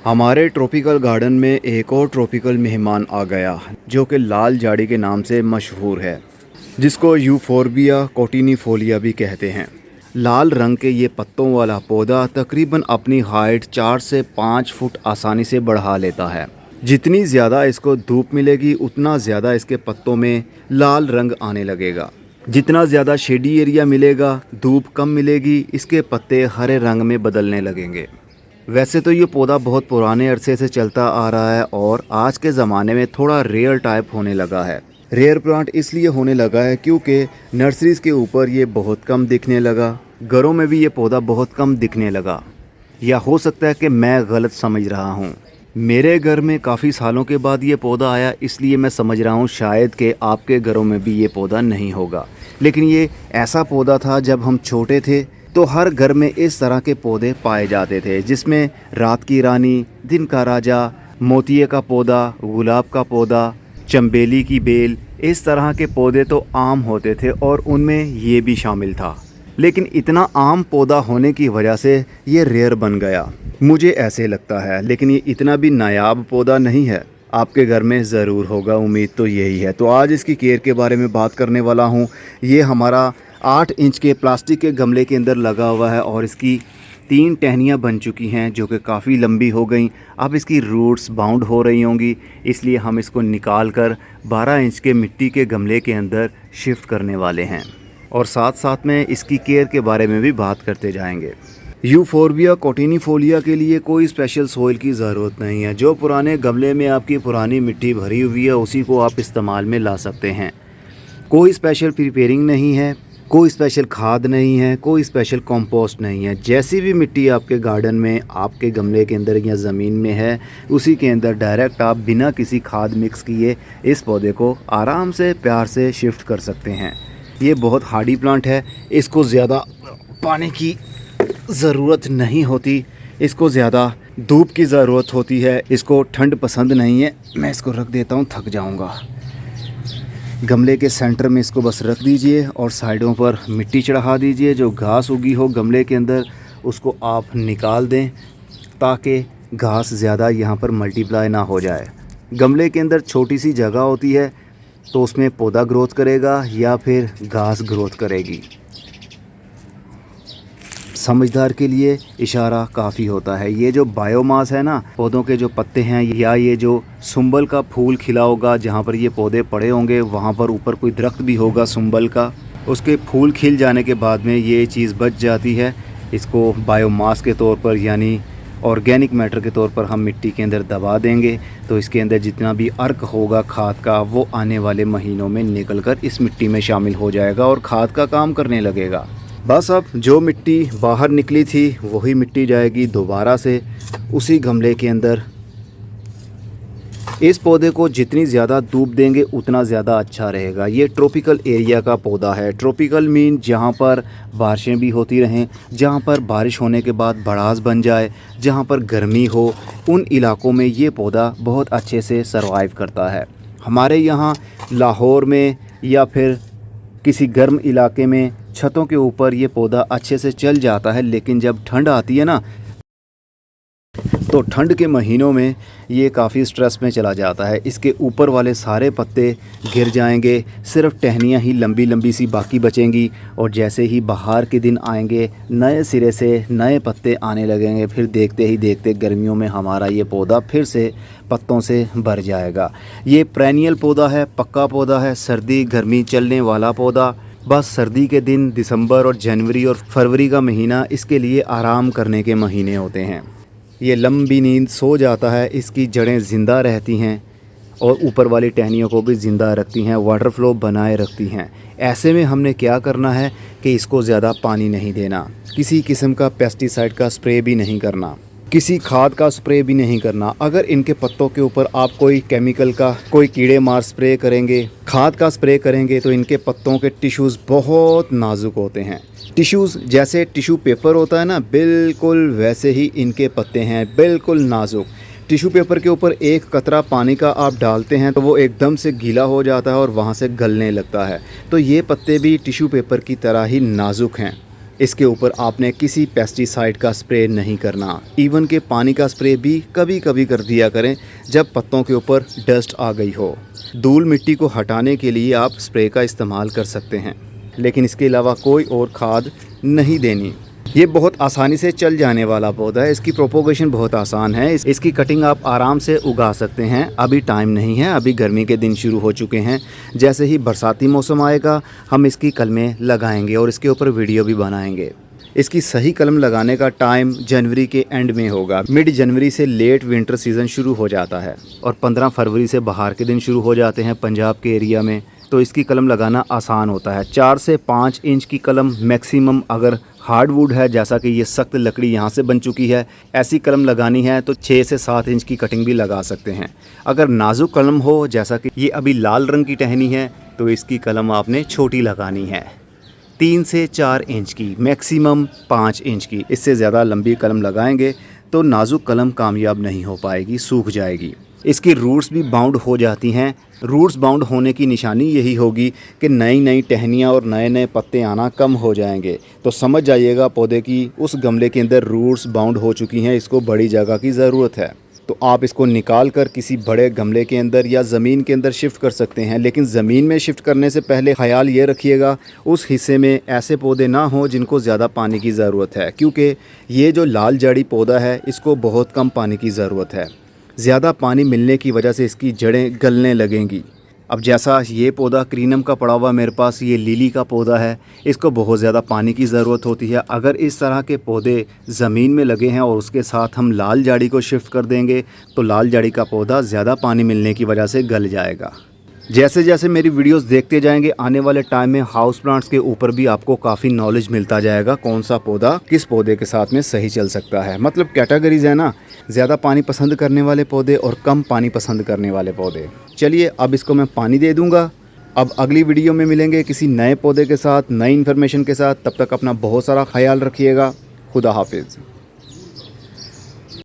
हमारे tropical garden में एक और ट्रॉपिकल मेहमान आ गया जो कि लाल झाड़ी के नाम से मशहूर है, जिसको यूफोर्बिया कोटिनिफोलिया भी कहते हैं। लाल रंग के ये पत्तों वाला पौधा तकरीबन अपनी हाइट 4 से 5 फुट आसानी से बढ़ा लेता है। जितनी ज़्यादा इसको धूप मिलेगी उतना ज़्यादा इसके पत्तों में लाल रंग आने लगेगा। जितना ज़्यादा शेडी एरिया मिलेगा, धूप कम मिलेगी, इसके पत्ते हरे रंग में बदलने लगेंगे। वैसे तो ये पौधा बहुत पुराने अरसे से चलता आ रहा है और आज के ज़माने में थोड़ा रेयर टाइप होने लगा है। रेयर प्लांट इसलिए होने लगा है क्योंकि नर्सरीज़ के ऊपर ये बहुत कम दिखने लगा, घरों में भी ये पौधा बहुत कम दिखने लगा। या हो सकता है कि मैं गलत समझ रहा हूँ। मेरे घर में काफ़ी सालों के बाद ये पौधा आया, इसलिए मैं समझ रहा हूँ शायद कि आपके घरों में भी ये पौधा नहीं होगा। लेकिन ये ऐसा पौधा था, जब हम छोटे थे तो हर घर में इस तरह के पौधे पाए जाते थे, जिसमें रात की रानी, दिन का राजा, मोतिये का पौधा, गुलाब का पौधा, चंबेली की बेल, इस तरह के पौधे तो आम होते थे और उनमें ये भी शामिल था। लेकिन इतना आम पौधा होने की वजह से ये रेयर बन गया, मुझे ऐसे लगता है। लेकिन ये इतना भी नायाब पौधा नहीं है, आपके घर में ज़रूर होगा, उम्मीद तो यही है। तो आज इसकी केयर के बारे में बात करने वाला हूँ। ये हमारा 8 इंच के प्लास्टिक के गमले के अंदर लगा हुआ है और इसकी 3 टहनियाँ बन चुकी हैं जो कि काफ़ी लंबी हो गई। अब इसकी रूट्स बाउंड हो रही होंगी, इसलिए हम इसको निकाल कर 12 इंच के मिट्टी के गमले के अंदर शिफ्ट करने वाले हैं और साथ साथ में इसकी केयर के बारे में भी बात करते जाएंगे। यूफोर्बिया कोटिनिफोलिया के लिए कोई स्पेशल सोइल की ज़रूरत नहीं है। जो पुराने गमले में आपकी पुरानी मिट्टी भरी हुई है उसी को आप इस्तेमाल में ला सकते हैं। कोई स्पेशल प्रिपेयरिंग नहीं है, कोई स्पेशल खाद नहीं है, कोई स्पेशल कंपोस्ट नहीं है। जैसी भी मिट्टी आपके गार्डन में, आपके गमले के अंदर या ज़मीन में है, उसी के अंदर डायरेक्ट आप बिना किसी खाद मिक्स किए इस पौधे को आराम से प्यार से शिफ्ट कर सकते हैं। ये बहुत हार्डी प्लांट है, इसको ज़्यादा पानी की ज़रूरत नहीं होती, इसको ज़्यादा धूप की ज़रूरत होती है, इसको ठंड पसंद नहीं है। मैं इसको रख देता हूँ, थक जाऊँगा। गमले के सेंटर में इसको बस रख दीजिए और साइडों पर मिट्टी चढ़ा दीजिए। जो घास उगी हो गमले के अंदर उसको आप निकाल दें ताकि घास ज़्यादा यहाँ पर मल्टीप्लाई ना हो जाए। गमले के अंदर छोटी सी जगह होती है तो उसमें पौधा ग्रोथ करेगा या फिर घास ग्रोथ करेगी। समझदार के लिए इशारा काफ़ी होता है। ये जो बायोमास है ना, पौधों के जो पत्ते हैं या ये जो सुंबल का फूल खिला होगा, जहाँ पर ये पौधे पड़े होंगे वहाँ पर ऊपर कोई दरख्त भी होगा सुंबल का, उसके फूल खिल जाने के बाद में ये चीज़ बच जाती है। इसको बायोमास के तौर पर यानी ऑर्गेनिक मैटर के तौर पर हम मिट्टी के अंदर दबा देंगे तो इसके अंदर जितना भी अर्क होगा खाद का वो आने वाले महीनों में निकल कर इस मिट्टी में शामिल हो जाएगा और खाद का काम करने लगेगा। बस अब जो मिट्टी बाहर निकली थी वही मिट्टी जाएगी दोबारा से उसी गमले के अंदर। इस पौधे को जितनी ज़्यादा धूप देंगे उतना ज़्यादा अच्छा रहेगा। ये ट्रॉपिकल एरिया का पौधा है। ट्रॉपिकल मीन जहाँ पर बारिशें भी होती रहें, जहाँ पर बारिश होने के बाद भड़ास बन जाए, जहाँ पर गर्मी हो, उन इलाकों में ये पौधा बहुत अच्छे से सरवाइव करता है। हमारे यहाँ लाहौर में या फिर किसी गर्म इलाके में छतों के ऊपर ये पौधा अच्छे से चल जाता है, लेकिन जब ठंड आती है ना तो ठंड के महीनों में ये काफ़ी स्ट्रेस में चला जाता है। इसके ऊपर वाले सारे पत्ते गिर जाएंगे, सिर्फ टहनियाँ ही लंबी लंबी सी बाकी बचेंगी और जैसे ही बाहर के दिन आएंगे नए सिरे से नए पत्ते आने लगेंगे। फिर देखते ही देखते गर्मियों में हमारा ये पौधा फिर से पत्तों से भर जाएगा। ये पेरेनियल पौधा है, पक्का पौधा है, सर्दी गर्मी चलने वाला पौधा। बस सर्दी के दिन दिसंबर और जनवरी और फरवरी का महीना इसके लिए आराम करने के महीने होते हैं। ये लंबी नींद सो जाता है, इसकी जड़ें ज़िंदा रहती हैं और ऊपर वाली टहनियों को भी ज़िंदा रखती हैं, वाटर फ्लो बनाए रखती हैं। ऐसे में हमने क्या करना है कि इसको ज़्यादा पानी नहीं देना, किसी किस्म का पेस्टिसाइड का स्प्रे भी नहीं करना, किसी खाद का स्प्रे भी नहीं करना। अगर इनके पत्तों के ऊपर आप कोई केमिकल का, कोई कीड़े मार स्प्रे करेंगे, खाद का स्प्रे करेंगे तो इनके पत्तों के टिश्यूज़ बहुत नाजुक होते हैं। टिश्यूज़ जैसे टिश्यू पेपर होता है ना, बिल्कुल वैसे ही इनके पत्ते हैं, बिल्कुल नाजुक। टिश्यू पेपर के ऊपर एक कतरा पानी का आप डालते हैं तो वो एकदम से गीला हो जाता है और वहाँ से गलने लगता है। तो ये पत्ते भी टिश्यू पेपर की तरह ही नाजुक हैं। इसके ऊपर आपने किसी पेस्टिसाइड का स्प्रे नहीं करना। इवन के पानी का स्प्रे भी कभी कभी कर दिया करें जब पत्तों के ऊपर डस्ट आ गई हो। धूल मिट्टी को हटाने के लिए आप स्प्रे का इस्तेमाल कर सकते हैं, लेकिन इसके अलावा कोई और खाद नहीं देनी। ये बहुत आसानी से चल जाने वाला पौधा है, इसकी प्रोपोगेशन बहुत आसान है। इसकी कटिंग आप आराम से उगा सकते हैं। अभी टाइम नहीं है, अभी गर्मी के दिन शुरू हो चुके हैं। जैसे ही बरसाती मौसम आएगा हम इसकी कलमें लगाएंगे और इसके ऊपर वीडियो भी बनाएंगे। इसकी सही कलम लगाने का टाइम जनवरी के एंड में होगा। मिड जनवरी से लेट विंटर सीज़न शुरू हो जाता है और 15 फरवरी से बाहर के दिन शुरू हो जाते हैं पंजाब के एरिया में। तो इसकी कलम लगाना आसान होता है। 4 से 5 इंच की कलम मैक्सिमम, अगर हार्डवुड है जैसा कि ये सख्त लकड़ी यहाँ से बन चुकी है, ऐसी कलम लगानी है तो 6 से 7 इंच की कटिंग भी लगा सकते हैं। अगर नाजुक कलम हो जैसा कि ये अभी लाल रंग की टहनी है तो इसकी कलम आपने छोटी लगानी है, 3 से 4 इंच की, मैक्सिमम 5 इंच की। इससे ज़्यादा लंबी कलम लगाएंगे तो नाजुक कलम कामयाब नहीं हो पाएगी, सूख जाएगी। इसकी रूट्स भी बाउंड हो जाती हैं। रूट्स बाउंड होने की निशानी यही होगी कि नई नई टहनियाँ और नए नए पत्ते आना कम हो जाएंगे। तो समझ जाइएगा पौधे की उस गमले के अंदर रूट्स बाउंड हो चुकी हैं, इसको बड़ी जगह की ज़रूरत है। तो आप इसको निकाल कर किसी बड़े गमले के अंदर या ज़मीन के अंदर शिफ्ट कर सकते हैं। लेकिन ज़मीन में शिफ्ट करने से पहले ख्याल ये रखिएगा उस हिस्से में ऐसे पौधे ना हों जिनको ज़्यादा पानी की ज़रूरत है, क्योंकि ये जो लाल जड़ी पौधा है इसको बहुत कम पानी की ज़रूरत है। ज़्यादा पानी मिलने की वजह से इसकी जड़ें गलने लगेंगी। अब जैसा ये पौधा क्रीनम का पड़ा हुआ मेरे पास, ये लिली का पौधा है, इसको बहुत ज़्यादा पानी की ज़रूरत होती है। अगर इस तरह के पौधे ज़मीन में लगे हैं और उसके साथ हम लाल जाड़ी को शिफ्ट कर देंगे तो लाल जाड़ी का पौधा ज़्यादा पानी मिलने की वजह से गल जाएगा। जैसे जैसे मेरी वीडियोस देखते जाएंगे आने वाले टाइम में हाउस प्लांट्स के ऊपर भी आपको काफ़ी नॉलेज मिलता जाएगा, कौन सा पौधा किस पौधे के साथ में सही चल सकता है। मतलब कैटेगरीज है ना, ज़्यादा पानी पसंद करने वाले पौधे और कम पानी पसंद करने वाले पौधे। चलिए अब इसको मैं पानी दे दूँगा। अब अगली वीडियो में मिलेंगे किसी नए पौधे के साथ, नई इन्फॉर्मेशन के साथ। तब तक अपना बहुत सारा ख्याल रखिएगा। खुदा हाफिज़।